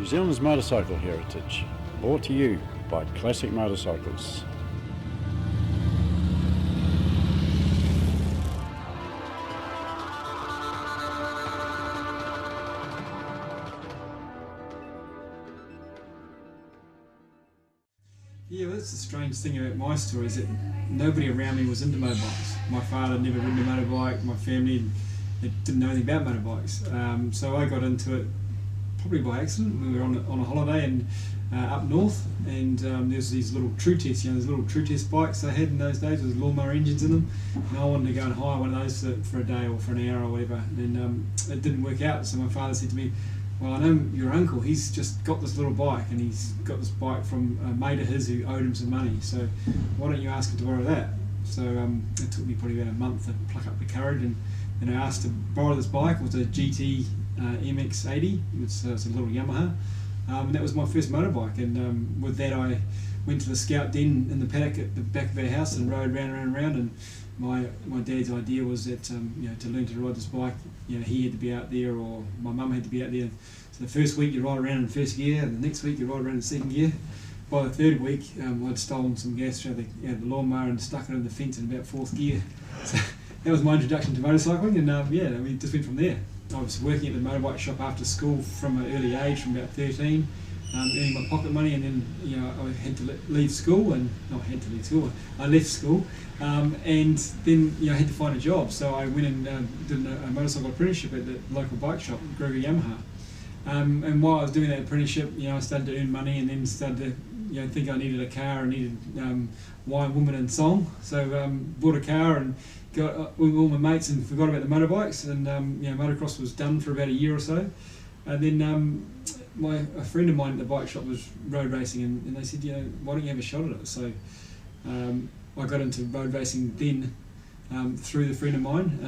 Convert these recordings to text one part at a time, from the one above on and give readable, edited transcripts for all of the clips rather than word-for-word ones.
Zealand's motorcycle heritage, brought to you by Classic Motorcycles. Yeah, well, that's the strange thing about my story, is that nobody around me was into motorbikes. My father had never ridden a motorbike, my family didn't know anything about motorbikes. So I got into it probably by accident. We were on a holiday and up north, and there's these little True Test, these little True Test bikes they had in those days with lawnmower engines in them. And I wanted to go and hire one of those for a day or for an hour or whatever. And it didn't work out, so my father said to me, "Well, I know your uncle, he's just got this little bike, and he's got this bike from a mate of his who owed him some money, so why don't you ask him to borrow that?" So it took me probably about a month to pluck up the courage, and I asked to borrow this bike. It was a GT MX-80, it's a little Yamaha, and that was my first motorbike, and with that I went to the scout den in the paddock at the back of our house and rode round and round, and my dad's idea was that to learn to ride this bike, he had to be out there, or my mum had to be out there. So the first week you ride around in first gear, and the next week you ride around in second gear. By the third week, I'd stolen some gas out of the lawnmower and stuck it in the fence in about fourth gear. So that was my introduction to motorcycling, and we just went from there. I was working at the motorbike shop after school from an early age, from about 13. Earning my pocket money, and then I had to leave school, and not had to leave school. I left school, and then I had to find a job. So I went and did a motorcycle apprenticeship at the local bike shop, Gregor Yamaha. And while I was doing that apprenticeship, I started to earn money, and then started to think I needed a car, and needed wine, woman, and song. So bought a car and got with all my mates, and forgot about the motorbikes. And motocross was done for about a year or so, and then. A friend of mine at the bike shop was road racing, and they said, why don't you have a shot at it? So I got into road racing then through the friend of mine,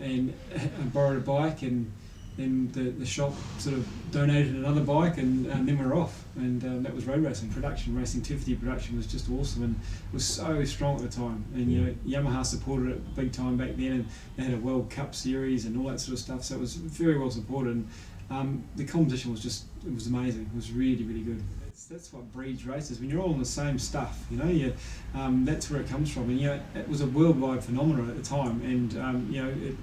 and I borrowed a bike, and then the shop sort of donated another bike, and then we were off, and that was road racing. Production racing, 250 production was just awesome, and it was so strong at the time, and Yamaha supported it big time back then, and they had a World Cup series and all that sort of stuff, so it was very well supported. And the competition was it was amazing. It was really, really good. That's what breeds races. When you're all on the same stuff, that's where it comes from. And it was a worldwide phenomenon at the time, and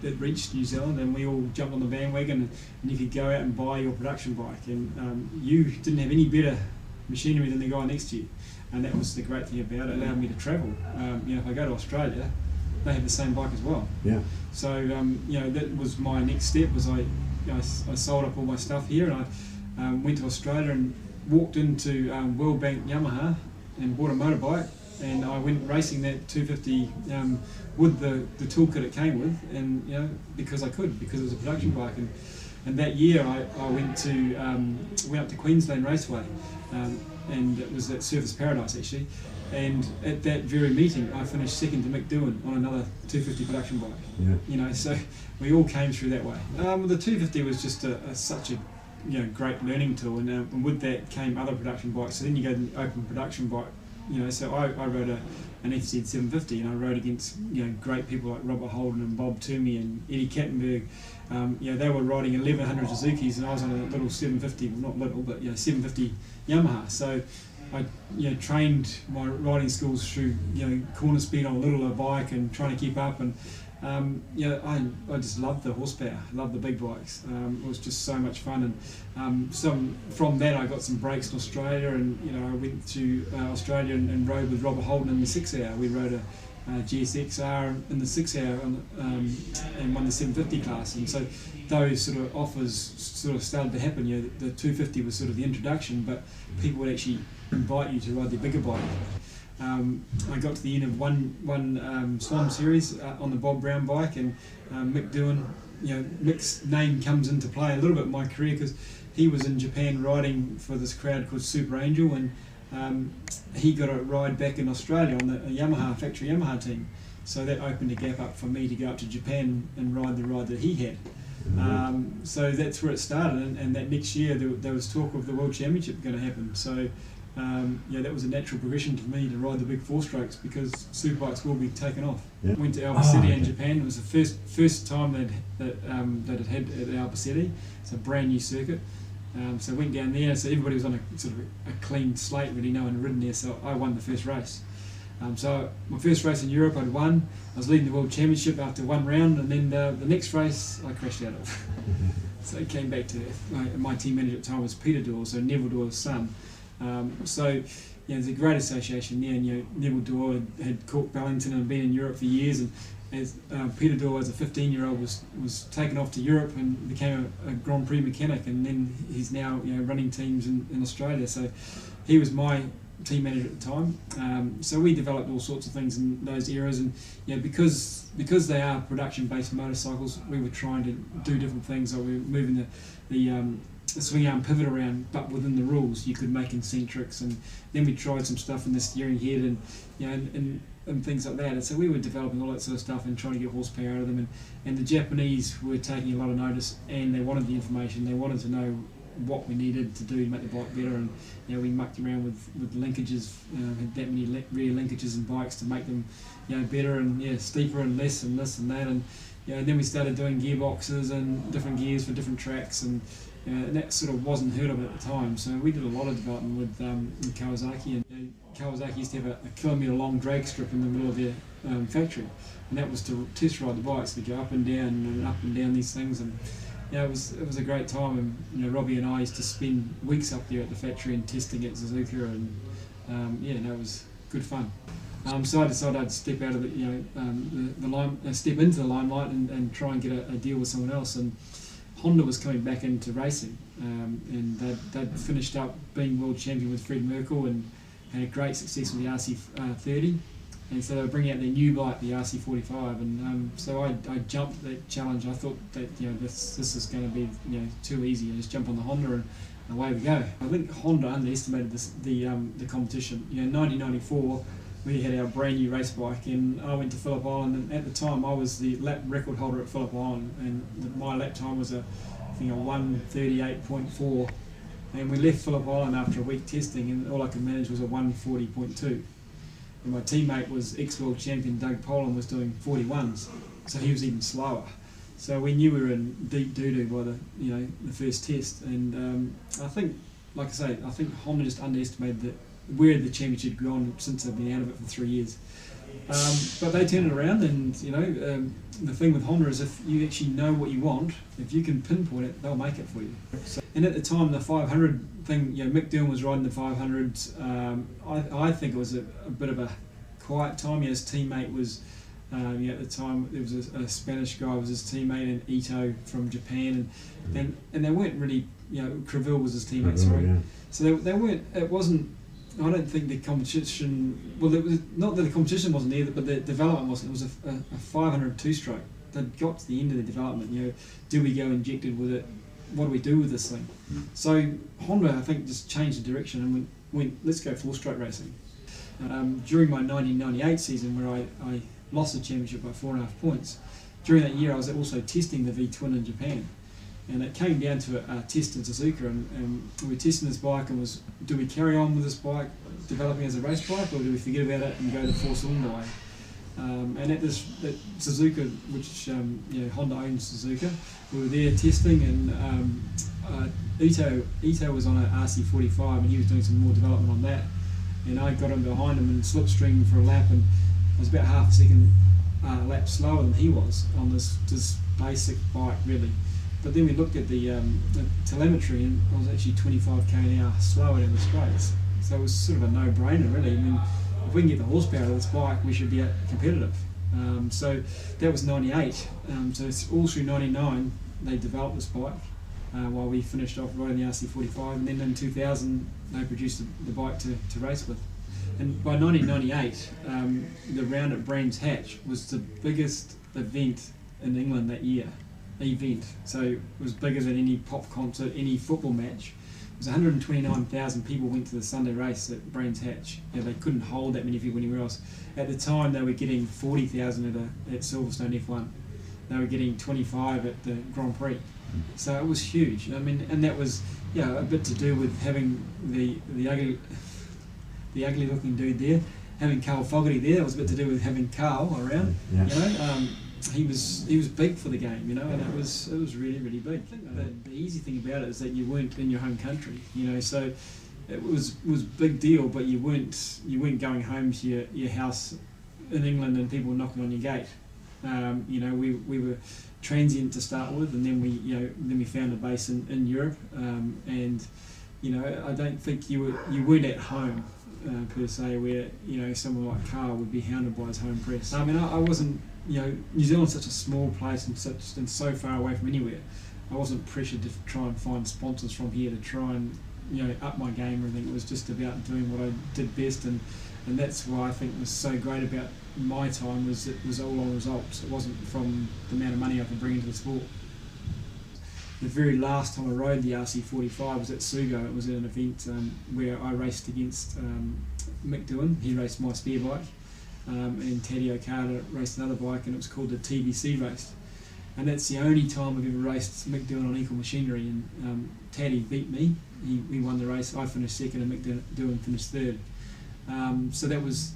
it reached New Zealand, and we all jumped on the bandwagon, and you could go out and buy your production bike, and you didn't have any better machinery than the guy next to you, and that was the great thing about it. It allowed me to travel. If I go to Australia, they have the same bike as well. Yeah. So that was my next step. Was I sold up all my stuff here, and I went to Australia and walked into World Bank Yamaha and bought a motorbike, and I went racing that 250 with the toolkit it came with, and because it was a production bike, and that year I went up to Queensland Raceway, and it was at Surfers Paradise actually, and at that very meeting I finished second to Mick Doohan on another 250 production bike. Yeah. So we all came through that way. The 250 was just such a great learning tool, and with that came other production bikes. So then you go to the open production bike. So I rode an FZ 750, and I rode against great people like Robert Holden and Bob Toomey and Eddie Kattenberg. They were riding 1100 Suzukis, and I was on a little 750, well, not little, but 750 Yamaha. So I trained my riding skills through corner speed on a littler bike and trying to keep up, and I just loved the horsepower, loved the big bikes. It was just so much fun, and from that I got some breaks in Australia, and I went to Australia and rode with Robert Holden in the 6 hour. We rode a GSXR in the 6 hour and won the 750 class, and so those sort of offers sort of started to happen. The 250 was sort of the introduction, but people would actually invite you to ride their bigger bike. I got to the end of one Swan series on the Bob Brown bike, and Mick Doohan, Mick's name comes into play a little bit in my career, because he was in Japan riding for this crowd called Super Angel, and he got a ride back in Australia on the factory Yamaha team. So that opened a gap up for me to go up to Japan and ride the ride that he had. So that's where it started, and that next year there was talk of the World Championship going to happen. So that was a natural progression for me to ride the big four-strokes, because superbikes will be taken off. Yeah. Went to Albacete in Japan. It was the first time that it had at Albacete. It's a brand new circuit. So I went down there, so everybody was on a sort of a clean slate, really, no one had ridden there, so I won the first race. So my first race in Europe I'd won. I was leading the World Championship after one round, and then the next race I crashed out of. So I came back to my team manager at the time was Peter Dorr, so Neville Dorr's son. So there's a great association there, and Neville Dorr had caught Bellington and been in Europe for years, and as Peter Dorr as a 15-year-old was taken off to Europe and became a Grand Prix mechanic, and then he's now running teams in Australia. So he was my team manager at the time. So we developed all sorts of things in those eras, and because they are production-based motorcycles, we were trying to do different things. Like we were moving the swing arm pivot around, but within the rules you could make eccentrics, and then we tried some stuff in the steering head and things like that. And so we were developing all that sort of stuff and trying to get horsepower out of them, and the Japanese were taking a lot of notice, and they wanted the information. They wanted to know what we needed to do to make the bike better, and we mucked around with linkages, had that many rear linkages in bikes to make them better and steeper and less and this and that, and then we started doing gearboxes and different gears for different tracks, and that sort of wasn't heard of at the time. So we did a lot of development with Kawasaki, and Kawasaki used to have a kilometre long drag strip in the middle of their factory, and that was to test ride the bikes, to go up and down these things, and it was a great time. And Robbie and I used to spend weeks up there at the factory and testing at Suzuka, and it was good fun. So I decided I'd step out of step into the limelight and try and get a deal with someone else. And Honda was coming back into racing, and they'd finished up being world champion with Fred Merkel and had great success with the RC30. And so they were bringing out their new bike, the RC45, and so I jumped that challenge. I thought that this is going to be too easy. I just jump on the Honda and away we go. I think Honda underestimated the competition. In 1994 we had our brand new race bike, and I went to Phillip Island, and at the time I was the lap record holder at Phillip Island, and my lap time was I think a 1:38.4, and we left Phillip Island after a week testing, and all I could manage was a 1:40.2. And my teammate was ex-world champion Doug Poland, was doing 41s, so he was even slower. So we knew we were in deep doo-doo by the first test, and I think Honda just underestimated where the championship had gone since they've been out of it for 3 years. But they turned it around, and the thing with Honda is if you actually know what you want, if you can pinpoint it, they'll make it for you. And at the time, the 500 thing, Mick Doohan was riding the 500s. I think it was a bit of a quiet time. His teammate was, at the time, there was a Spanish guy was his teammate, and Ito from Japan, and they weren't really, Creville was his teammate, sorry. Yeah. So they weren't, it wasn't, I don't think the competition, well, it was not that the competition wasn't there, but the development wasn't. It was a 500 two-stroke. They'd got to the end of the development, do we go injected with it? What do we do with this thing? So Honda, I think, just changed the direction and went let's go four-stroke racing. During my 1998 season, where I lost the championship by 4.5 points, during that year I was also testing the V-twin in Japan. And it came down to a test in Suzuka, and we were testing this bike, and do we carry on with this bike developing as a race bike, or do we forget about it and go the four-cylinder way? And at Suzuka, which Honda owns Suzuka, we were there testing, and Ito was on an RC45, and he was doing some more development on that, and I got him behind him and slipstreamed for a lap, and I was about half a second lap slower than he was on this basic bike, really. But then we looked at the telemetry, and I was actually 25 km/h slower in the straights. So it was sort of a no-brainer, really. I mean, if we can get the horsepower of this bike, we should be competitive. So that was 98. So it's all through 99 they developed this bike, while we finished off riding the RC45, and then in 2000 they produced the bike to race with. And by 1998, the round at Brands Hatch was the biggest event in England that year. So it was bigger than any pop concert, any football match. It was 129,000 people went to the Sunday race at Brands Hatch. They couldn't hold that many people anywhere else. At the time, they were getting 40,000 at Silverstone F1. They were getting 25 at the Grand Prix. So it was huge. I mean, and that was a bit to do with having the ugly looking dude there, having Carl Fogarty there. It was a bit to do with having Carl around. Yeah. he was big for the game, you know, and it was really big. I think the easy thing about it is that you weren't in your home country, you know, so it was big deal, but you weren't going home to your house in England and people knocking on your gate. You know, we were transient to start with, and then we found a base in Europe, and you know, I don't think you weren't at home per se, where, you know, someone like Carl would be hounded by his home press. I mean, I wasn't, you know, New Zealand's such a small place and so far away from anywhere. I wasn't pressured to try and find sponsors from here to try and, you know, up my game or anything. It was just about doing what I did best, and that's why I think was so great about my time was it was all on results. It wasn't from the amount of money I could bring into the sport. The very last time I rode the RC45 was at Sugo. It was at an event where I raced against Mick Doohan. He raced my spare bike, and Taddy Okada raced another bike, and it was called the TBC race. And that's the only time I've ever raced Mick Doohan on equal machinery, and Taddy beat me. He won the race. I finished second and Mick Doohan finished third. So that was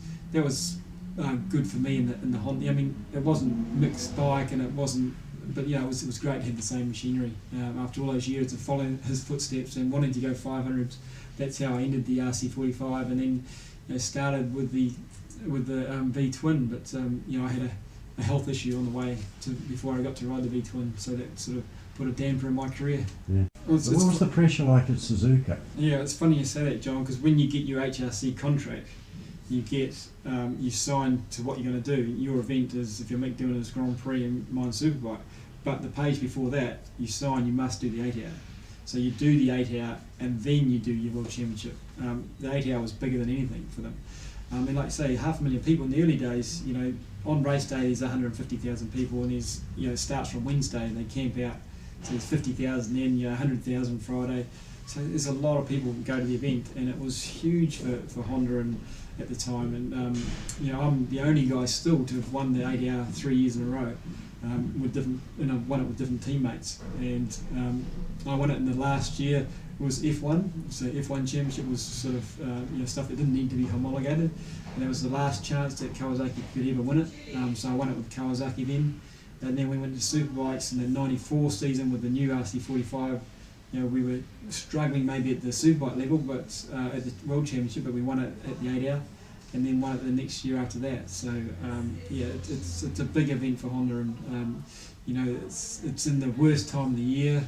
good for me in the Honda. I mean, it wasn't Mick's bike, and it wasn't, but yeah, it was great to have the same machinery. After all those years of following his footsteps and wanting to go 500s, that's how I ended the RC45, and then, you know, started with the V-twin. But you know, I had a health issue on the way before I got to ride the V-twin, so that sort of put a damper in my career. Yeah. What was the pressure like at Suzuka? Yeah, it's funny you say that, John, because when you get your HRC contract, you get you sign to what you're going to do. Your event is, if you're doing his Grand Prix and mine Superbike, but the page before that, you sign you must do the 8 hour. So you do the 8 hour and then you do your World Championship. The 8 hour was bigger than anything for them. And like I say, 500,000 people in the early days. You know, on race day there's 150,000 people, and there's, you know, it starts from Wednesday and they camp out. So there's 50,000 then, you know, 100,000 Friday. So there's a lot of people who go to the event, and it was huge for Honda and at the time. And you know, I'm the only guy still to have won the 8 hour 3 years in a row, with different, and I've won it with different teammates. And I won it in the last year. It was F1, so F1 Championship was sort of you know, stuff that didn't need to be homologated, and it was the last chance that Kawasaki could ever win it. So I won it with Kawasaki then, and then we went to Superbikes in the '94 season with the new RC45. You know, we were struggling maybe at the Superbike level, but at the World Championship, but we won it at the 8 hour, and then won it the next year after that. So yeah, it's a big event for Honda, and you know, it's in the worst time of the year,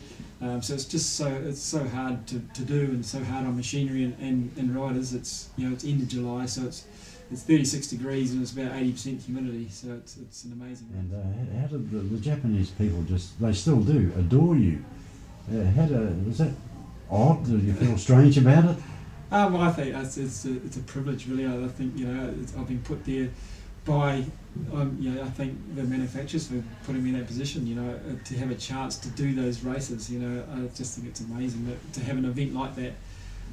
so it's just so hard to do, and so hard on machinery and riders. It's, you know, it's end of July, so it's 36 degrees and it's about 80% humidity, so it's an amazing. And how did the Japanese people they still do adore you? Was that odd? Did you feel strange about it? Well, I think it's a privilege, really. I think, you know, I've been put there by, you know, I think the manufacturers for putting me in that position. You know, to have a chance to do those races. You know, I just think it's amazing that to have an event like that.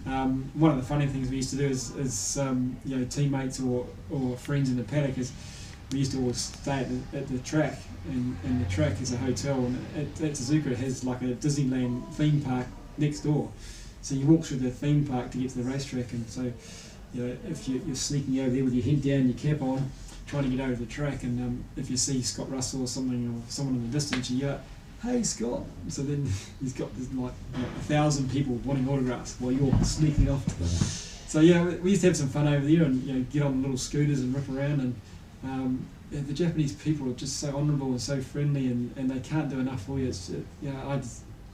One of the funny things we used to do is you know, teammates or friends in the paddock is we used to all stay at the track, and the track is a hotel, and at Suzuka it has like a Disneyland theme park next door. So you walk through the theme park to get to the racetrack, and so, you know, if you're sneaking over there with your head down, your cap on, trying to get over the track, and if you see Scott Russell or something, or someone in the distance, you yell, "Hey Scott!" So then he's got this, like 1,000 people wanting autographs while you're sneaking off. So yeah, we used to have some fun over there, and, you know, get on little scooters and rip around, and the Japanese people are just so honourable and so friendly, and they can't do enough for you. It's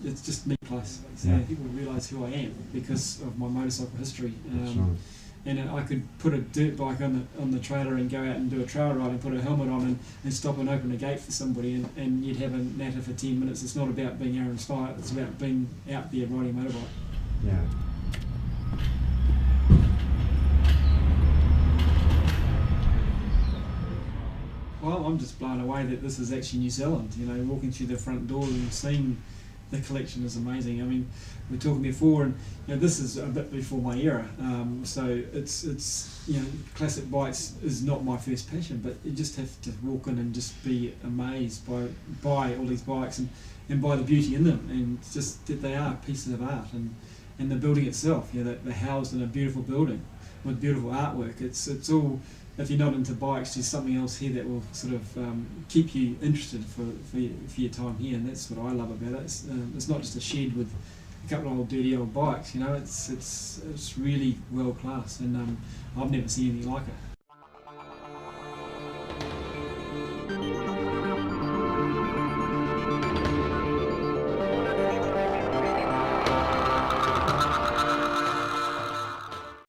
it's just me plus. So yeah. People realise who I am because of my motorcycle history. That's right. And I could put a dirt bike on the trailer and go out and do a trail ride and put a helmet on and stop and open a gate for somebody, and you'd have a natter for 10 minutes. It's not about being Aaron Spire, it's about being out there riding a motorbike. Yeah. Well, I'm just blown away that this is actually New Zealand. You know, walking through the front door and seeing the collection is amazing. I mean, we were talking before, and, you know, this is a bit before my era. So it's you know, classic bikes is not my first passion, but you just have to walk in and just be amazed by all these bikes and by the beauty in them, and just that they are pieces of art, and the building itself. You know, they're housed in a beautiful building with beautiful artwork. It's all if you're not into bikes, there's something else here that will sort of keep you interested for your time here, and that's what I love about it. It's not just a shed with a couple of dirty old bikes, you know. It's really world class, and I've never seen anything like it.